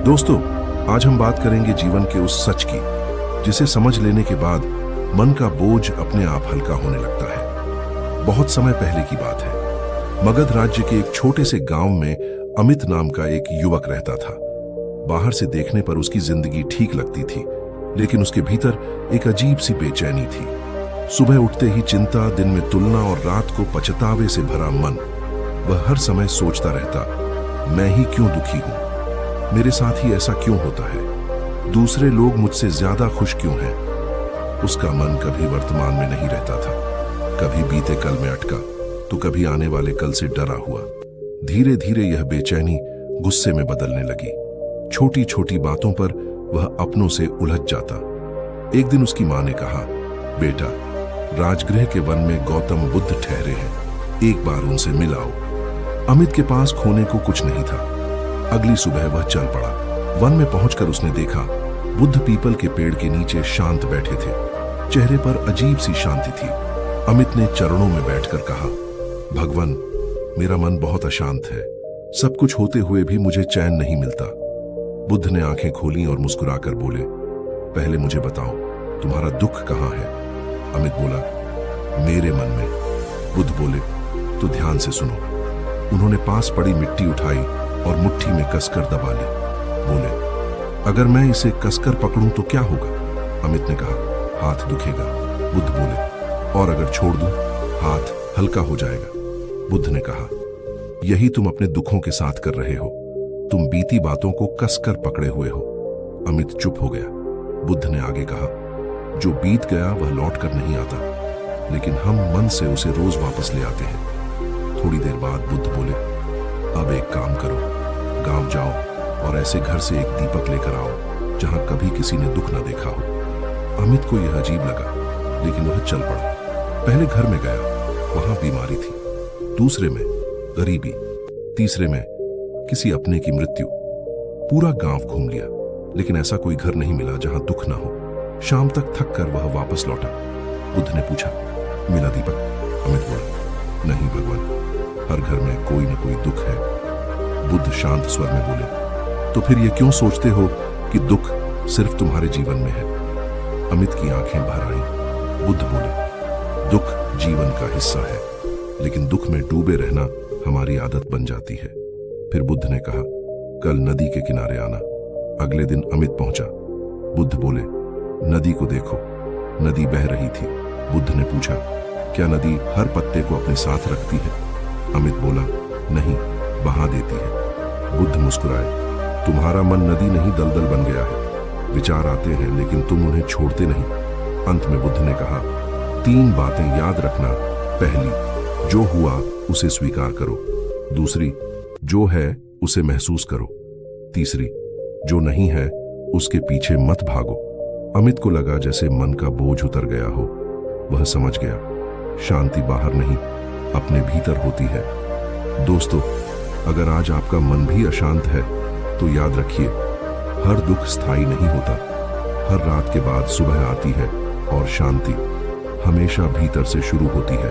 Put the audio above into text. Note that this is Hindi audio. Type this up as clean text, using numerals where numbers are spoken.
दोस्तों, आज हम बात करेंगे जीवन के उस सच की जिसे समझ लेने के बाद मन का बोझ अपने आप हल्का होने लगता है। बहुत समय पहले की बात है। मगध राज्य के एक छोटे से गांव में अमित नाम का एक युवक रहता था। बाहर से देखने पर उसकी जिंदगी ठीक लगती थी, लेकिन उसके भीतर एक अजीब सी बेचैनी थी। सुबह उठते ही चिंता, दिन में तुलना और रात को पछतावे से भरा मन। वह हर समय सोचता रहता, मैं ही क्यों दुखी हूं? मेरे साथ ही ऐसा क्यों होता है? दूसरे लोग मुझसे ज्यादा खुश क्यों हैं? उसका मन कभी वर्तमान में नहीं रहता था, कभी बीते कल में अटका तो कभी आने वाले कल से डरा हुआ। धीरे धीरे यह बेचैनी गुस्से में बदलने लगी। छोटी छोटी बातों पर वह अपनों से उलझ जाता। एक दिन उसकी मां ने कहा, बेटा, राजगृह के वन में गौतम बुद्ध ठहरे हैं, एक बार उनसे मिल आओ। अमित के पास खोने को कुछ नहीं था। अगली सुबह वह चल पड़ा। वन में पहुंचकर उसने देखा, बुद्ध पीपल के पेड़ के नीचे शांत बैठे थे। चेहरे पर अजीब सी शांति थी। अमित ने चरणों में बैठकर कहा, भगवान, मेरा मन बहुत अशांत है। सब कुछ होते हुए भी मुझे चैन नहीं मिलता। बुद्ध ने आंखें खोली और मुस्कुराकर बोले, पहले मुझे बताओ, तुम्हारा दुख कहाँ है? अमित बोला, मेरे मन में। बुद्ध बोले, तो ध्यान से सुनो। उन्होंने पास पड़ी मिट्टी उठाई और मुट्ठी में कसकर दबा ली। बोले, अगर मैं इसे कसकर पकड़ूं तो क्या होगा? अमित ने कहा, हाथ दुखेगा। बुद्ध बोले, और अगर छोड़ दूं? हाथ हल्का हो जाएगा। बुद्ध ने कहा, यही तुम अपने दुखों के साथ कर रहे हो। तुम बीती बातों को कसकर पकड़े हुए हो। अमित चुप हो गया। बुद्ध ने आगे कहा, जो बीत गया वह लौट कर नहीं आता, लेकिन हम मन से उसे रोज वापस ले आते हैं। थोड़ी देर बाद बुद्ध बोले, अब एक काम करो, गांव जाओ और ऐसे घर से एक दीपक लेकर आओ जहां कभी किसी ने दुख न देखा हो। अमित को यह अजीब लगा, लेकिन वह चल पड़ा। पहले घर में गया, वहां बीमारी थी। दूसरे में गरीबी, तीसरे में किसी अपने की मृत्यु। पूरा गांव घूम लिया, लेकिन ऐसा कोई घर नहीं मिला जहां दुख ना हो। शाम तक थक कर वह वापस लौटा। बुद्ध ने पूछा, मिला दीपक? अमित बोला, नहीं भगवान, हर घर में कोई न कोई दुख है। बुद्ध शांत स्वर में बोले, तो फिर ये क्यों सोचते हो कि दुख सिर्फ तुम्हारे जीवन में है? अमित की आंखें भर आईं। बुद्ध बोले, दुख जीवन का हिस्सा है, लेकिन दुख में डूबे रहना हमारी आदत बन जाती है। फिर बुद्ध ने कहा, कल नदी के किनारे आना। अगले दिन अमित पहुंचा। बुद्ध बोले, नदी को देखो। नदी बह रही थी। बुद्ध ने पूछा, क्या नदी हर पत्ते को अपने साथ रखती है? अमित बोला, नहीं, बहा देती है। बुद्ध मुस्कुराए, तुम्हारा मन नदी नहीं दलदल बन गया है। विचार आते हैं, लेकिन तुम उन्हें छोड़ते नहीं। अंत में बुद्ध ने कहा, 3 बातें याद रखना। पहली, जो हुआ उसे स्वीकार करो। दूसरी, जो है उसे महसूस करो। तीसरी, जो नहीं है उसके पीछे मत भागो। अमित को लगा जैसे मन का बोझ उतर गया हो। वह समझ गया, शांति बाहर नहीं, अपने भीतर होती है। दोस्तों, अगर आज आपका मन भी अशांत है तो याद रखिए, हर दुख स्थायी नहीं होता। हर रात के बाद सुबह आती है और शांति हमेशा भीतर से शुरू होती है।